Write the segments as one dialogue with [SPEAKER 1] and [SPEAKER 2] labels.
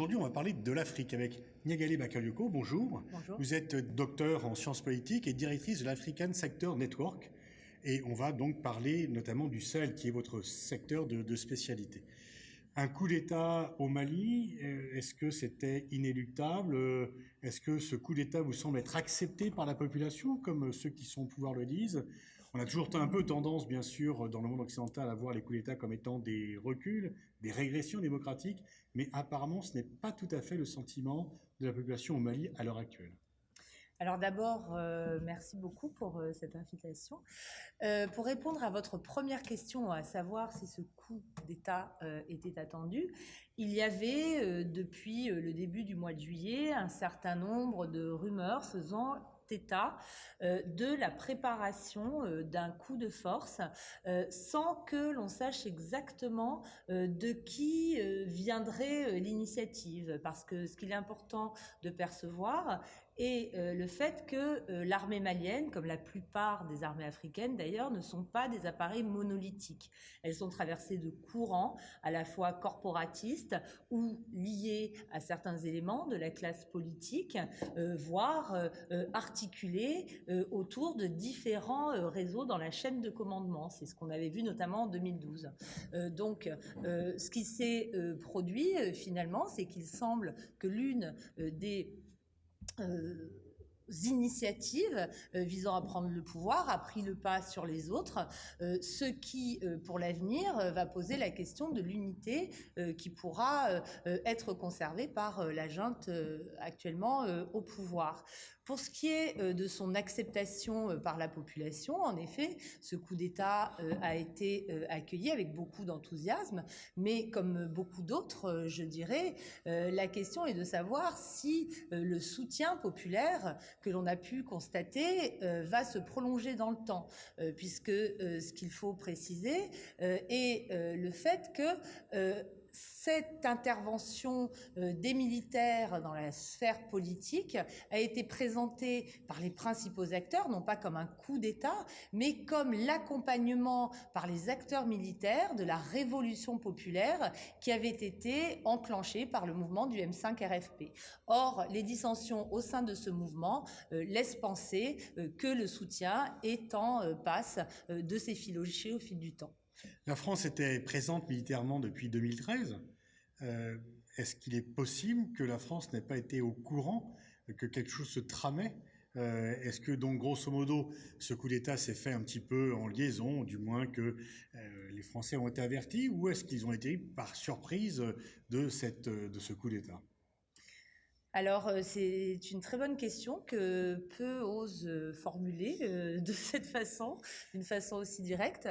[SPEAKER 1] aujourd'hui, on va parler de l'Afrique avec Niagalé Bakayoko. Bonjour.
[SPEAKER 2] Bonjour.
[SPEAKER 1] Vous êtes docteur en sciences politiques et directrice de l'African Sector Network. Et on va donc parler notamment du Sahel, qui est votre secteur de spécialité. Un coup d'État au Mali, est-ce que c'était inéluctable? Est-ce que ce coup d'État vous semble être accepté par la population, comme ceux qui sont au pouvoir le disent? On a toujours un peu tendance, bien sûr, dans le monde occidental, à voir les coups d'État comme étant des reculs, des régressions démocratiques, mais apparemment, ce n'est pas tout à fait le sentiment de la population au Mali à l'heure actuelle.
[SPEAKER 2] Alors d'abord, merci beaucoup pour cette invitation. Pour répondre à votre première question, à savoir si ce coup d'État était attendu, il y avait depuis le début du mois de juillet un certain nombre de rumeurs faisant état de la préparation d'un coup de force sans que l'on sache exactement de qui viendrait l'initiative. Parce que ce qu'il est important de percevoir est le fait que l'armée malienne, comme la plupart des armées africaines d'ailleurs, ne sont pas des appareils monolithiques. Elles sont traversées de courants à la fois corporatistes ou liés à certains éléments de la classe politique, voire articulés autour de différents réseaux dans la chaîne de commandement. C'est ce qu'on avait vu notamment en 2012. Donc, ce qui s'est produit finalement, c'est qu'il semble que l'une des initiatives visant à prendre le pouvoir a pris le pas sur les autres, ce qui, pour l'avenir, va poser la question de l'unité qui pourra être conservée par la junte actuellement au pouvoir. Pour ce qui est de son acceptation par la population, en effet, ce coup d'État a été accueilli avec beaucoup d'enthousiasme, mais comme beaucoup d'autres, je dirais, la question est de savoir si le soutien populaire que l'on a pu constater va se prolonger dans le temps, puisque ce qu'il faut préciser est le fait que cette intervention des militaires dans la sphère politique a été présentée par les principaux acteurs, non pas comme un coup d'État, mais comme l'accompagnement par les acteurs militaires de la révolution populaire qui avait été enclenchée par le mouvement du M5 RFP. Or, les dissensions au sein de ce mouvement laissent penser que le soutien est en passe de s'effilocher au fil du temps.
[SPEAKER 1] La France était présente militairement depuis 2013. Est-ce qu'il est possible que la France n'ait pas été au courant que quelque chose se tramait? Est-ce que donc grosso modo ce coup d'État s'est fait un petit peu en liaison, du moins que les Français ont été avertis, ou est-ce qu'ils ont été par surprise de ce coup d'État?
[SPEAKER 2] Alors, c'est une très bonne question que peu osent formuler de cette façon, d'une façon aussi directe.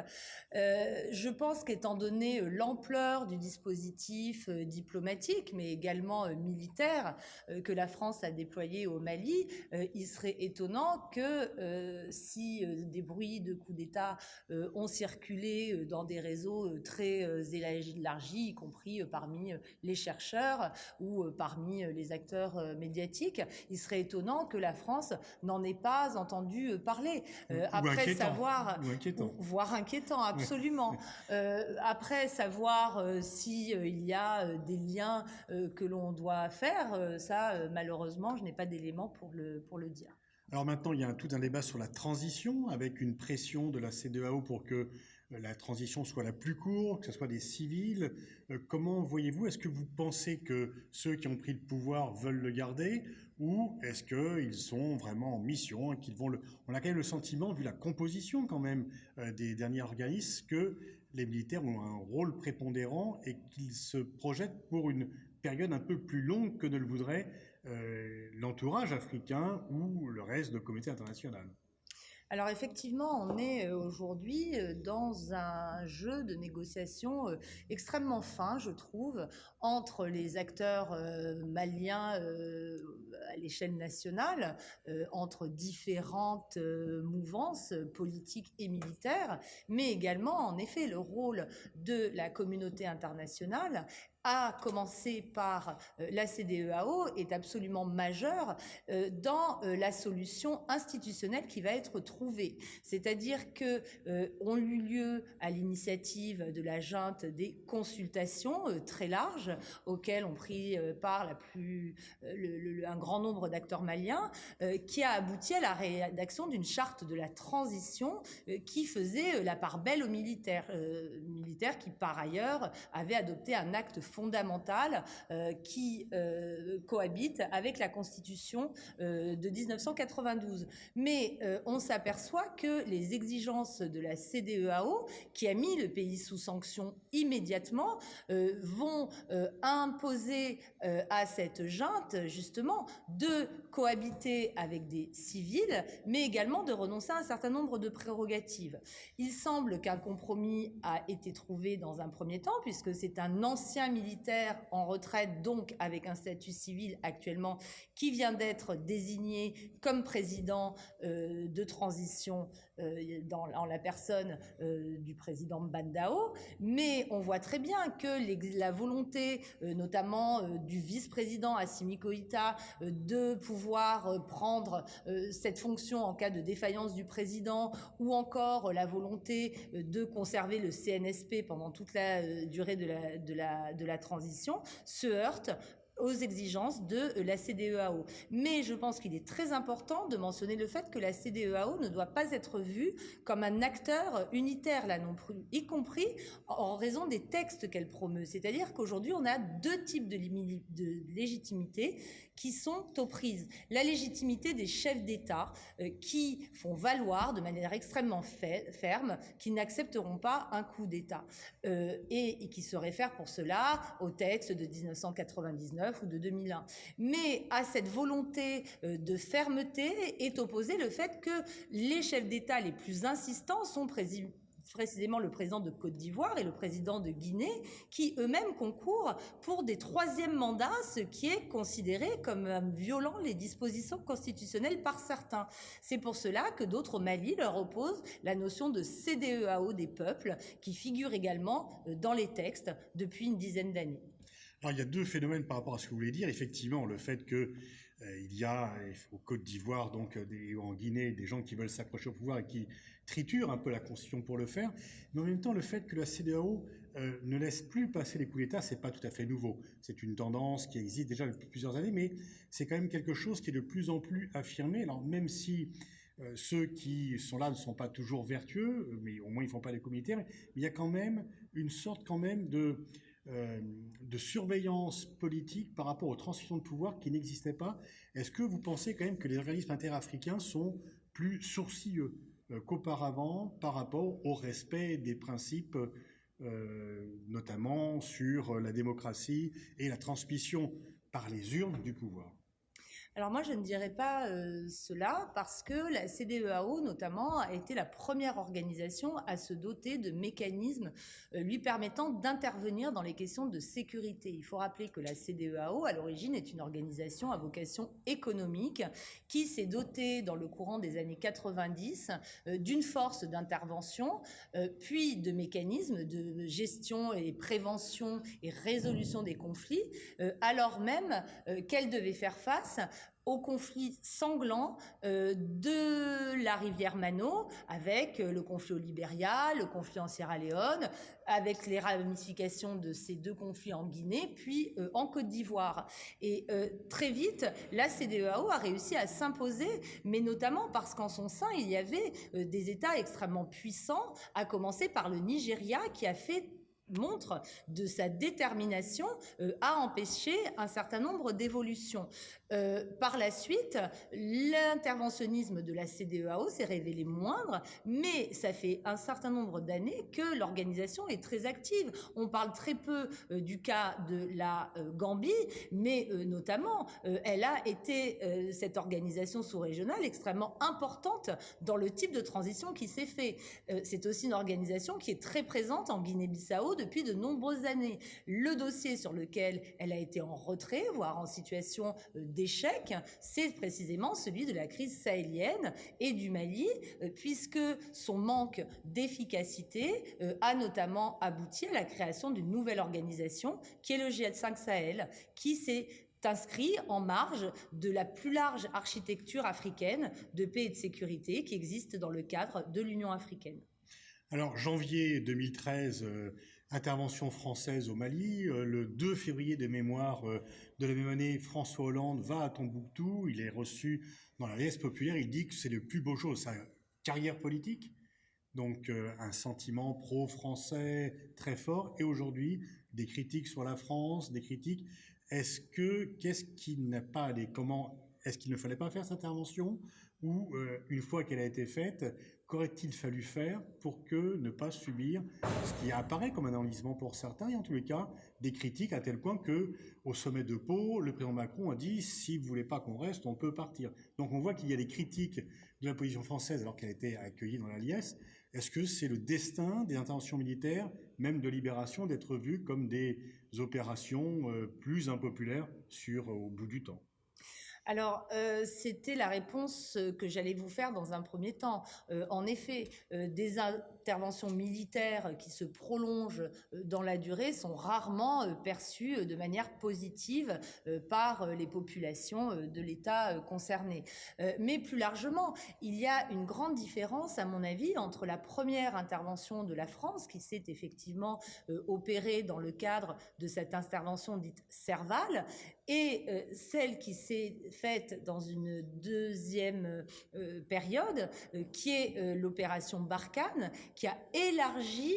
[SPEAKER 2] Je pense qu'étant donné l'ampleur du dispositif diplomatique, mais également militaire que la France a déployé au Mali, il serait étonnant que si des bruits de coup d'État ont circulé dans des réseaux très élargis, y compris parmi les chercheurs ou parmi les acteurs médiatiques, il serait étonnant que la France n'en ait pas entendu parler.
[SPEAKER 1] Après inquiétant.
[SPEAKER 2] Savoir,
[SPEAKER 1] voire
[SPEAKER 2] inquiétant, absolument. Après savoir s'il y a des liens que l'on doit faire, ça, malheureusement, je n'ai pas d'éléments pour le dire.
[SPEAKER 1] Alors maintenant, il y a tout un débat sur la transition, avec une pression de la CEDEAO pour que la transition soit la plus courte, que ce soit des civils. Comment voyez-vous? Est-ce que vous pensez que ceux qui ont pris le pouvoir veulent le garder, ou est-ce qu'ils sont vraiment en mission et qu'ils vont On a quand même le sentiment, vu la composition quand même des derniers organismes, que les militaires ont un rôle prépondérant et qu'ils se projettent pour une période un peu plus longue que ne le voudrait l'entourage africain ou le reste de la communauté internationale.
[SPEAKER 2] Alors effectivement, on est aujourd'hui dans un jeu de négociation extrêmement fin, je trouve, entre les acteurs maliens à l'échelle nationale, entre différentes mouvances politiques et militaires, mais également, en effet, le rôle de la communauté internationale à commencer par la CEDEAO, est absolument majeur dans la solution institutionnelle qui va être trouvée. C'est-à-dire que ont eu lieu à l'initiative de la junte des consultations très larges auxquelles ont pris part un grand nombre d'acteurs maliens, qui a abouti à la rédaction d'une charte de la transition qui faisait la part belle aux militaires qui par ailleurs avaient adopté un acte fondamental qui cohabite avec la Constitution de 1992. Mais on s'aperçoit que les exigences de la CEDEAO, qui a mis le pays sous sanction immédiatement, vont imposer à cette junte justement de cohabiter avec des civils, mais également de renoncer à un certain nombre de prérogatives. Il semble qu'un compromis a été trouvé dans un premier temps, puisque c'est un ancien militaire en retraite, donc avec un statut civil actuellement, qui vient d'être désigné comme président de transition en la personne du président Mbandao. Mais on voit très bien que la volonté, notamment du vice-président Assimi Goïta, de pouvoir prendre cette fonction en cas de défaillance du président, ou encore la volonté de conserver le CNSP pendant toute la durée de la transition, se heurte aux exigences de la CEDEAO. Mais je pense qu'il est très important de mentionner le fait que la CEDEAO ne doit pas être vue comme un acteur unitaire là non plus, y compris en raison des textes qu'elle promeut. C'est-à-dire qu'aujourd'hui, on a deux types de légitimité qui sont aux prises. La légitimité des chefs d'État qui font valoir de manière extrêmement ferme qu'ils n'accepteront pas un coup d'État et qui se réfèrent pour cela au texte de 1999 ou de 2001. Mais à cette volonté de fermeté est opposé le fait que les chefs d'État les plus insistants sont précisément le président de Côte d'Ivoire et le président de Guinée, qui eux-mêmes concourent pour des troisièmes mandats, ce qui est considéré comme violant les dispositions constitutionnelles par certains. C'est pour cela que d'autres, au Mali, leur opposent la notion de CEDEAO des peuples, qui figure également dans les textes depuis une dizaine d'années.
[SPEAKER 1] Alors, il y a deux phénomènes par rapport à ce que vous voulez dire. Effectivement, le fait que il y a au Côte d'Ivoire, donc en Guinée, des gens qui veulent s'accrocher au pouvoir et qui triturent un peu la Constitution pour le faire. Mais en même temps, le fait que la CEDEAO ne laisse plus passer les coups d'État, c'est pas tout à fait nouveau. C'est une tendance qui existe déjà depuis plusieurs années, mais c'est quand même quelque chose qui est de plus en plus affirmé. Alors même si ceux qui sont là ne sont pas toujours vertueux, mais au moins ils font pas des coups militaires, mais il y a quand même une sorte de surveillance politique par rapport aux transitions de pouvoir qui n'existaient pas. Est-ce que vous pensez quand même que les organismes interafricains sont plus sourcilleux qu'auparavant par rapport au respect des principes, notamment sur la démocratie et la transmission par les urnes du pouvoir?
[SPEAKER 2] Alors moi, je ne dirais pas cela, parce que la CEDEAO, notamment, a été la première organisation à se doter de mécanismes lui permettant d'intervenir dans les questions de sécurité. Il faut rappeler que la CEDEAO, à l'origine, est une organisation à vocation économique qui s'est dotée, dans le courant des années 90, d'une force d'intervention, puis de mécanismes de gestion et prévention et résolution des conflits, alors même qu'elle devait faire face au conflit sanglant de la rivière Mano, avec le conflit au Libéria, le conflit en Sierra Leone, avec les ramifications de ces deux conflits en Guinée, puis en Côte d'Ivoire. Et très vite, la CEDEAO a réussi à s'imposer, mais notamment parce qu'en son sein, il y avait des États extrêmement puissants, à commencer par le Nigeria, qui a fait montre de sa détermination à empêcher un certain nombre d'évolutions. Par la suite, l'interventionnisme de la CEDEAO s'est révélé moindre, mais ça fait un certain nombre d'années que l'organisation est très active. On parle très peu du cas de la Gambie, mais notamment, elle a été, cette organisation sous-régionale, extrêmement importante dans le type de transition qui s'est fait. C'est aussi une organisation qui est très présente en Guinée-Bissau depuis de nombreuses années. Le dossier sur lequel elle a été en retrait, voire en situation d'échec, c'est précisément celui de la crise sahélienne et du Mali, puisque son manque d'efficacité a notamment abouti à la création d'une nouvelle organisation qui est le G5 Sahel, qui s'est inscrit en marge de la plus large architecture africaine de paix et de sécurité qui existe dans le cadre de l'Union africaine.
[SPEAKER 1] Alors, janvier 2013, intervention française au Mali. Le 2 février de mémoire de la même année, François Hollande va à Tombouctou. Il est reçu dans la liesse populaire. Il dit que c'est le plus beau jour de sa carrière politique. Donc, un sentiment pro-français très fort. Et aujourd'hui, des critiques sur la France, des critiques. Qu'est-ce qui n'a pas allé? Est-ce qu'il ne fallait pas faire cette intervention? Ou, une fois qu'elle a été faite, qu'aurait-il fallu faire pour ne pas subir ce qui apparaît comme un enlisement pour certains, et en tous les cas, des critiques à tel point que, au sommet de Pau, le président Macron a dit « si vous ne voulez pas qu'on reste, on peut partir ». Donc on voit qu'il y a des critiques de la position française alors qu'elle a été accueillie dans la liesse. Est-ce que c'est le destin des interventions militaires, même de libération, d'être vues comme des opérations plus impopulaires au bout du temps?
[SPEAKER 2] Alors, c'était la réponse que j'allais vous faire dans un premier temps. En effet, des interventions militaires qui se prolongent dans la durée sont rarement perçues de manière positive par les populations de l'État concerné. Mais plus largement, il y a une grande différence, à mon avis, entre la première intervention de la France, qui s'est effectivement opérée dans le cadre de cette intervention dite Serval, et celle qui s'est faite dans une deuxième période, qui est l'opération Barkhane, qui a élargi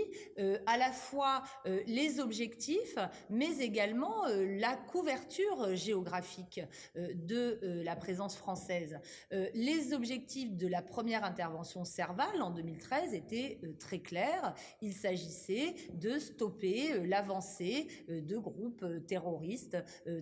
[SPEAKER 2] à la fois les objectifs, mais également la couverture géographique de la présence française. Les objectifs de la première intervention Serval en 2013 étaient très clairs. Il s'agissait de stopper l'avancée de groupes terroristes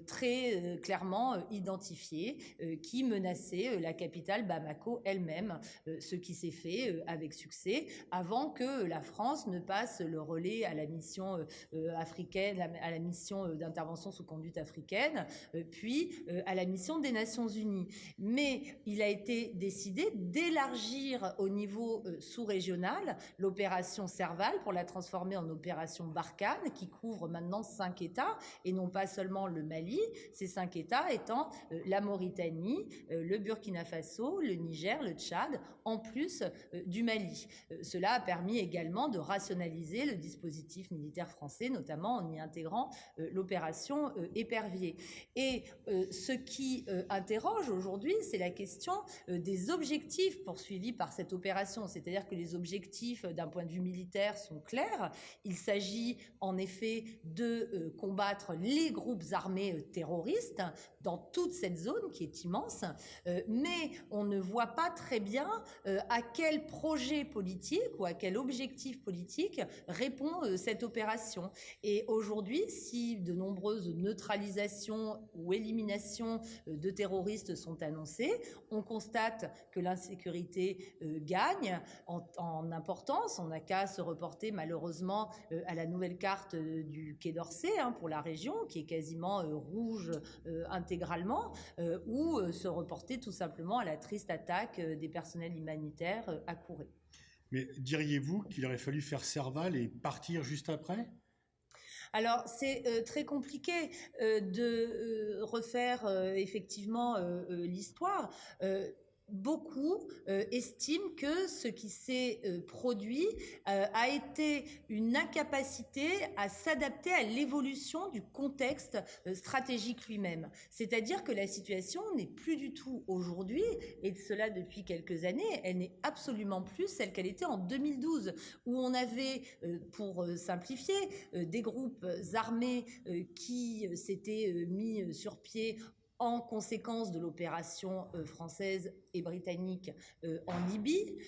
[SPEAKER 2] très clairement identifiés qui menaçaient la capitale Bamako elle-même, ce qui s'est fait avec succès avant que la France ne passe le relais à la mission africaine, à la mission d'intervention sous conduite africaine, puis à la mission des Nations Unies. Mais il a été décidé d'élargir au niveau sous-régional l'opération Serval pour la transformer en opération Barkhane qui couvre maintenant 5 États et non pas seulement le Mali, ces 5 États étant la Mauritanie, le Burkina Faso, le Niger, le Tchad, en plus du Mali. Cela a permis également de rationaliser le dispositif militaire français, notamment en y intégrant l'opération Épervier. Et ce qui interroge aujourd'hui, c'est la question des objectifs poursuivis par cette opération. C'est-à-dire que les objectifs d'un point de vue militaire sont clairs. Il s'agit en effet de combattre les groupes armés terroristes dans toute cette zone qui est immense, mais on ne voit pas très bien à quel projet politique ou à quel objectif politique répond cette opération. Et aujourd'hui, si de nombreuses neutralisations ou éliminations de terroristes sont annoncées, on constate que l'insécurité gagne en importance. On n'a qu'à se reporter malheureusement à la nouvelle carte du Quai d'Orsay pour la région, qui est quasiment rouge intégralement, ou se reporter tout simplement à la triste attaque des personnels humanitaires à Kouré.
[SPEAKER 1] Mais diriez-vous qu'il aurait fallu faire Serval et partir juste après ?
[SPEAKER 2] Alors, c'est très compliqué de refaire effectivement l'histoire. Beaucoup estiment que ce qui s'est produit a été une incapacité à s'adapter à l'évolution du contexte stratégique lui-même. C'est-à-dire que la situation n'est plus du tout aujourd'hui, et de cela depuis quelques années, elle n'est absolument plus celle qu'elle était en 2012, où on avait, pour simplifier, des groupes armés qui s'étaient mis sur pied en conséquence de l'opération française et britanniques en Libye,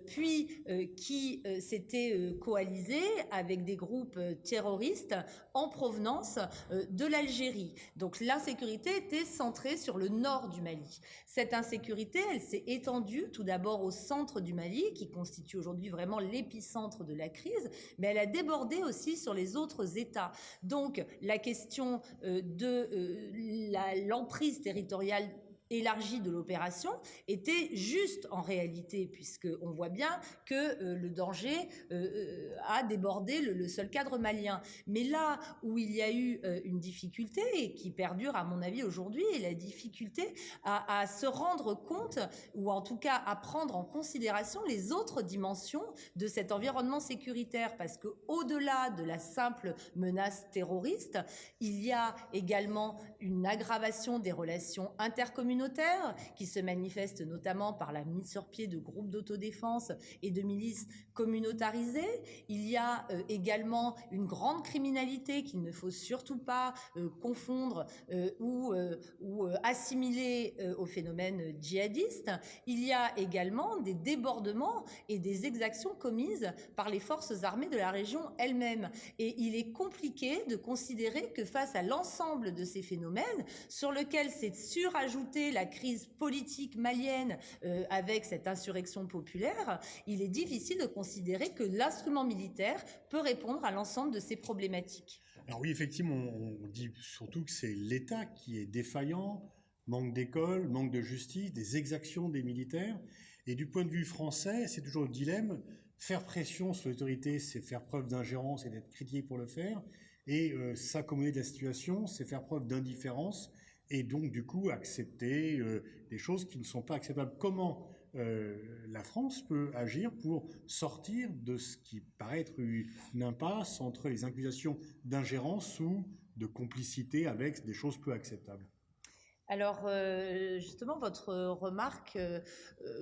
[SPEAKER 2] puis qui s'était coalisé avec des groupes terroristes en provenance de l'Algérie. Donc l'insécurité était centrée sur le nord du Mali. Cette insécurité, elle s'est étendue tout d'abord au centre du Mali, qui constitue aujourd'hui vraiment l'épicentre de la crise, mais elle a débordé aussi sur les autres États. Donc la question de l'emprise territoriale élargie de l'opération était juste en réalité, puisqu'on voit bien que le danger a débordé le seul cadre malien. Mais là où il y a eu une difficulté, et qui perdure à mon avis aujourd'hui, est la difficulté à se rendre compte, ou en tout cas à prendre en considération les autres dimensions de cet environnement sécuritaire, parce qu'au-delà de la simple menace terroriste, il y a également une aggravation des relations intercommunautaires qui se manifeste notamment par la mise sur pied de groupes d'autodéfense et de milices communautarisées. Il y a également une grande criminalité qu'il ne faut surtout pas confondre ou assimiler au phénomène djihadiste. Il y a également des débordements et des exactions commises par les forces armées de la région elle-même. Et il est compliqué de considérer que face à l'ensemble de ces phénomènes, sur lesquels s'est surajouté la crise politique malienne avec cette insurrection populaire, il est difficile de considérer que l'instrument militaire peut répondre à l'ensemble de ces problématiques.
[SPEAKER 1] Alors oui, effectivement, on dit surtout que c'est l'État qui est défaillant, manque d'école, manque de justice, des exactions des militaires. Et du point de vue français, c'est toujours le dilemme. Faire pression sur l'autorité, c'est faire preuve d'ingérence et d'être critiqué pour le faire. Et s'accommoder de la situation, c'est faire preuve d'indifférence et donc du coup accepter des choses qui ne sont pas acceptables. Comment la France peut agir pour sortir de ce qui paraît être une impasse entre les accusations d'ingérence ou de complicité avec des choses peu acceptables?
[SPEAKER 2] Alors, justement, votre remarque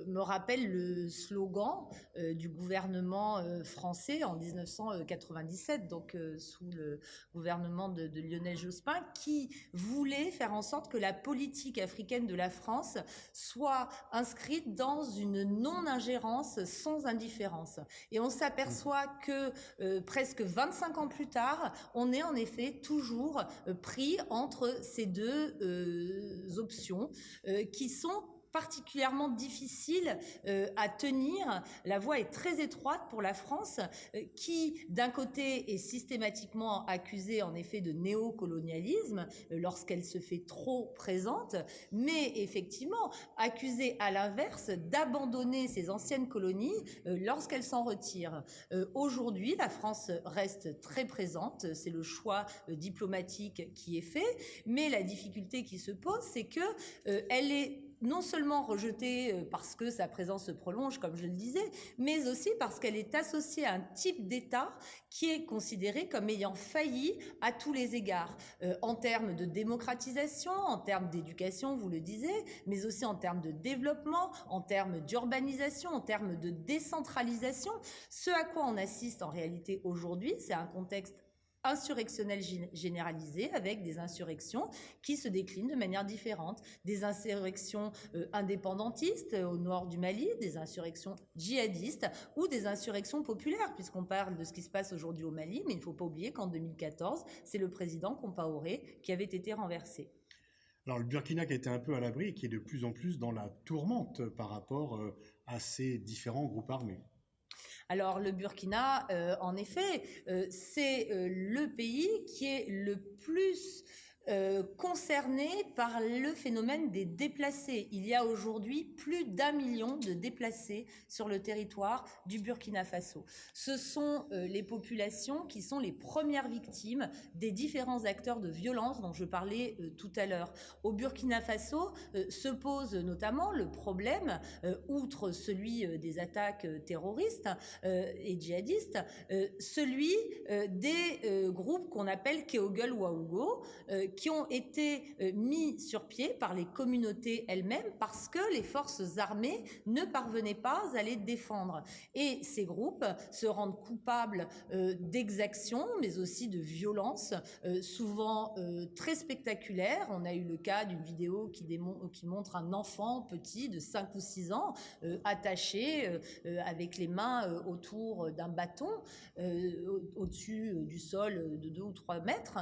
[SPEAKER 2] me rappelle le slogan du gouvernement français en 1997, donc sous le gouvernement de Lionel Jospin, qui voulait faire en sorte que la politique africaine de la France soit inscrite dans une non-ingérence sans indifférence. Et on s'aperçoit que presque 25 ans plus tard, on est en effet toujours pris entre ces deux options qui sont particulièrement difficiles à tenir. La voie est très étroite pour la France qui, d'un côté, est systématiquement accusée en effet de néocolonialisme lorsqu'elle se fait trop présente, mais effectivement accusée à l'inverse d'abandonner ses anciennes colonies lorsqu'elle s'en retire. Aujourd'hui, la France reste très présente, c'est le choix diplomatique qui est fait, mais la difficulté qui se pose, c'est que elle est non seulement rejetée parce que sa présence se prolonge, comme je le disais, mais aussi parce qu'elle est associée à un type d'État qui est considéré comme ayant failli à tous les égards, en termes de démocratisation, en termes d'éducation, vous le disiez, mais aussi en termes de développement, en termes d'urbanisation, en termes de décentralisation. Ce à quoi on assiste en réalité aujourd'hui, c'est un contexte insurrectionnelle généralisée avec des insurrections qui se déclinent de manière différente. Des insurrections indépendantistes au nord du Mali, des insurrections djihadistes ou des insurrections populaires, puisqu'on parle de ce qui se passe aujourd'hui au Mali, mais il ne faut pas oublier qu'en 2014, c'est le président Compaoré qui avait été renversé.
[SPEAKER 1] Alors le Burkina qui a été un peu à l'abri et qui est de plus en plus dans la tourmente par rapport à ces différents groupes armés.
[SPEAKER 2] Alors le Burkina, en effet, c'est le pays qui est le plus concerné par le phénomène des déplacés. Il y a aujourd'hui plus d'1 million de déplacés sur le territoire du Burkina Faso. Ce sont les populations qui sont les premières victimes des différents acteurs de violence dont je parlais tout à l'heure. Au Burkina Faso se pose notamment le problème, outre celui des attaques terroristes et djihadistes, celui des groupes qu'on appelle Keogel Waougo, qui ont été mis sur pied par les communautés elles-mêmes parce que les forces armées ne parvenaient pas à les défendre. Et ces groupes se rendent coupables d'exactions, mais aussi de violences, souvent très spectaculaires. On a eu le cas d'une vidéo qui montre un enfant petit de 5 ou 6 ans attaché avec les mains autour d'un bâton au-dessus du sol de 2 ou 3 mètres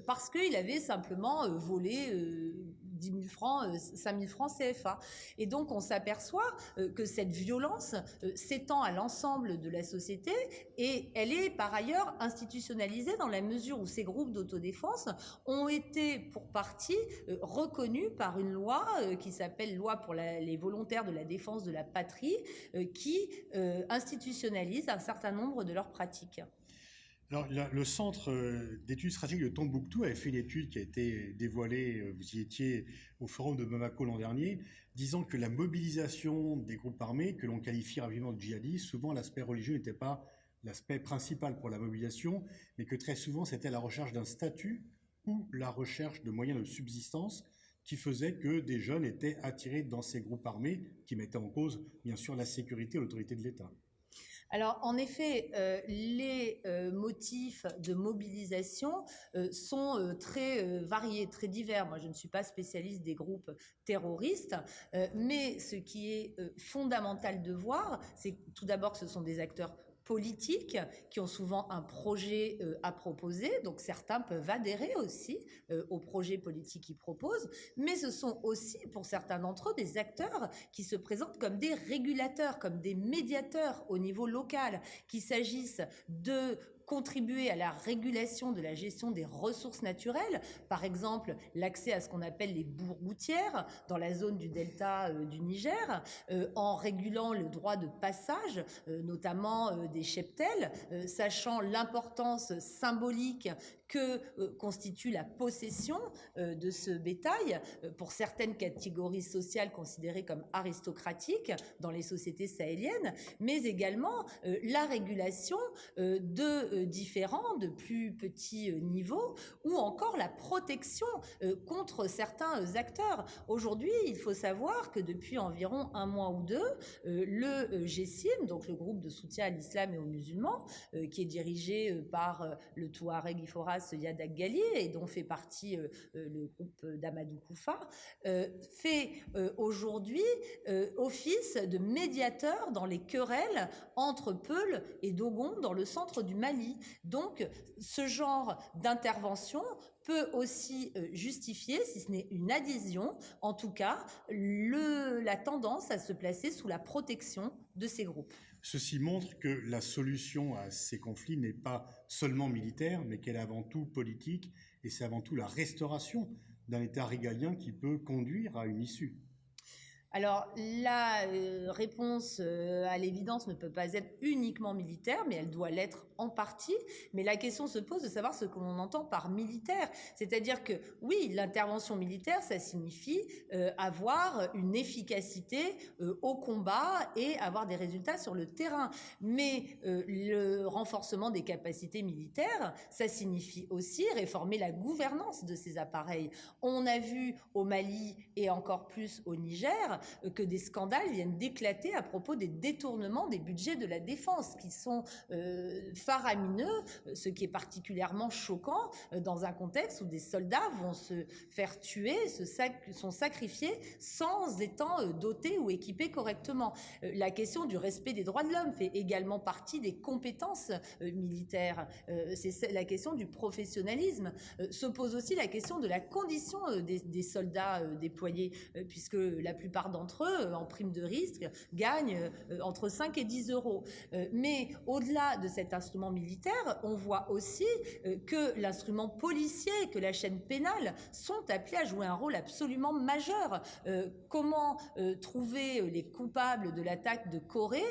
[SPEAKER 2] parce qu'il avait simplement volé 10 000 francs, 5 000 francs CFA. Et donc on s'aperçoit que cette violence s'étend à l'ensemble de la société et elle est par ailleurs institutionnalisée dans la mesure où ces groupes d'autodéfense ont été pour partie reconnus par une loi qui s'appelle Loi pour les volontaires de la défense de la patrie qui institutionnalise un certain nombre de leurs pratiques.
[SPEAKER 1] Alors, le centre d'études stratégiques de Tombouctou avait fait une étude qui a été dévoilée, vous y étiez au forum de Bamako l'an dernier, disant que la mobilisation des groupes armés, que l'on qualifie rapidement de djihadistes, souvent l'aspect religieux n'était pas l'aspect principal pour la mobilisation, mais que très souvent c'était la recherche d'un statut ou la recherche de moyens de subsistance qui faisait que des jeunes étaient attirés dans ces groupes armés qui mettaient en cause, bien sûr, la sécurité et l'autorité de l'État.
[SPEAKER 2] Alors, en effet, les motifs de mobilisation sont très variés, très divers. Moi, je ne suis pas spécialiste des groupes terroristes, mais ce qui est fondamental de voir, c'est tout d'abord que ce sont des acteurs politiques qui ont souvent un projet à proposer, donc certains peuvent adhérer aussi au projet politique qu'ils proposent, mais ce sont aussi pour certains d'entre eux des acteurs qui se présentent comme des régulateurs, comme des médiateurs au niveau local, qu'il s'agisse de contribuer à la régulation de la gestion des ressources naturelles, par exemple l'accès à ce qu'on appelle les bourgoutières dans la zone du delta du Niger, en régulant le droit de passage, notamment des cheptels, sachant l'importance symbolique que constitue la possession de ce bétail pour certaines catégories sociales considérées comme aristocratiques dans les sociétés sahéliennes, mais également la régulation de différents, de plus petits niveaux, ou encore la protection contre certains acteurs. Aujourd'hui, il faut savoir que depuis environ 1 mois ou 2, le GSIM, donc le groupe de soutien à l'islam et aux musulmans, qui est dirigé par le Touareg Iforas Yadak Gali et dont fait partie le groupe d'Amadou Koufa, fait aujourd'hui office de médiateur dans les querelles entre Peul et Dogon dans le centre du Mali. Donc, ce genre d'intervention peut aussi justifier, si ce n'est une adhésion, en tout cas, la tendance à se placer sous la protection de ces groupes.
[SPEAKER 1] Ceci montre que la solution à ces conflits n'est pas seulement militaire, mais qu'elle est avant tout politique, et c'est avant tout la restauration d'un État régalien qui peut conduire à une issue.
[SPEAKER 2] Alors, la réponse à l'évidence ne peut pas être uniquement militaire, mais elle doit l'être en partie. Mais la question se pose de savoir ce que l'on entend par militaire. C'est-à-dire que, oui, l'intervention militaire, ça signifie avoir une efficacité au combat et avoir des résultats sur le terrain. Mais le renforcement des capacités militaires, ça signifie aussi réformer la gouvernance de ces appareils. On a vu au Mali et encore plus au Niger que des scandales viennent d'éclater à propos des détournements des budgets de la défense qui sont faramineux, ce qui est particulièrement choquant dans un contexte où des soldats vont se faire tuer, sont sacrifiés sans étant dotés ou équipés correctement. La question du respect des droits de l'homme fait également partie des compétences militaires. C'est la question du professionnalisme. Se pose aussi la question de la condition des soldats déployés, puisque la plupart d'entre eux, en prime de risque, gagnent entre 5 et 10 euros. Mais au-delà de cet instrument militaire, on voit aussi que l'instrument policier, que la chaîne pénale sont appelés à jouer un rôle absolument majeur. Comment trouver les coupables de l'attaque de Kouré,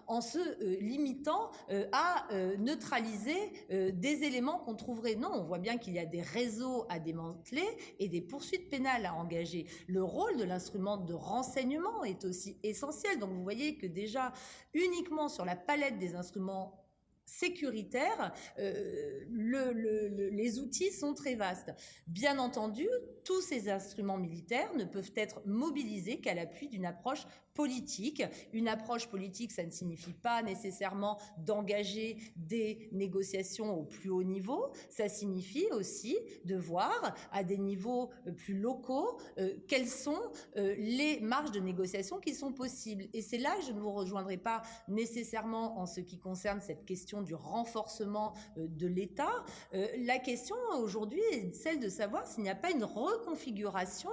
[SPEAKER 2] en se limitant à neutraliser des éléments qu'on trouverait. Non, on voit bien qu'il y a des réseaux à démanteler et des poursuites pénales à engager. Le rôle de l'instrument de renseignement est aussi essentiel. Donc vous voyez que déjà, uniquement sur la palette des instruments sécuritaire, les outils sont très vastes. Bien entendu, tous ces instruments militaires ne peuvent être mobilisés qu'à l'appui d'une approche politique. Une approche politique, ça ne signifie pas nécessairement d'engager des négociations au plus haut niveau, ça signifie aussi de voir à des niveaux plus locaux quelles sont les marges de négociation qui sont possibles. Et c'est là que je ne vous rejoindrai pas nécessairement en ce qui concerne cette question du renforcement de l'État. La question aujourd'hui est celle de savoir s'il n'y a pas une reconfiguration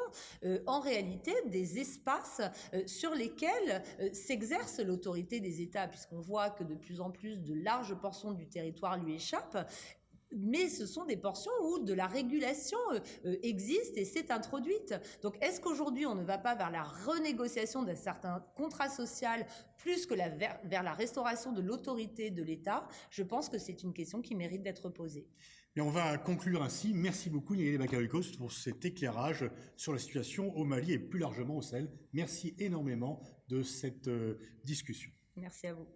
[SPEAKER 2] en réalité des espaces sur lesquels s'exerce l'autorité des États, puisqu'on voit que de plus en plus de larges portions du territoire lui échappent. Mais ce sont des portions où de la régulation existe et s'est introduite. Donc est-ce qu'aujourd'hui on ne va pas vers la renégociation d'un certain contrat social plus que vers la restauration de l'autorité de l'État? Je pense que c'est une question qui mérite d'être posée.
[SPEAKER 1] Et on va conclure ainsi. Merci beaucoup Nayeli Bakarikos pour cet éclairage sur la situation au Mali et plus largement au Sahel. Merci énormément de cette discussion.
[SPEAKER 2] Merci à vous.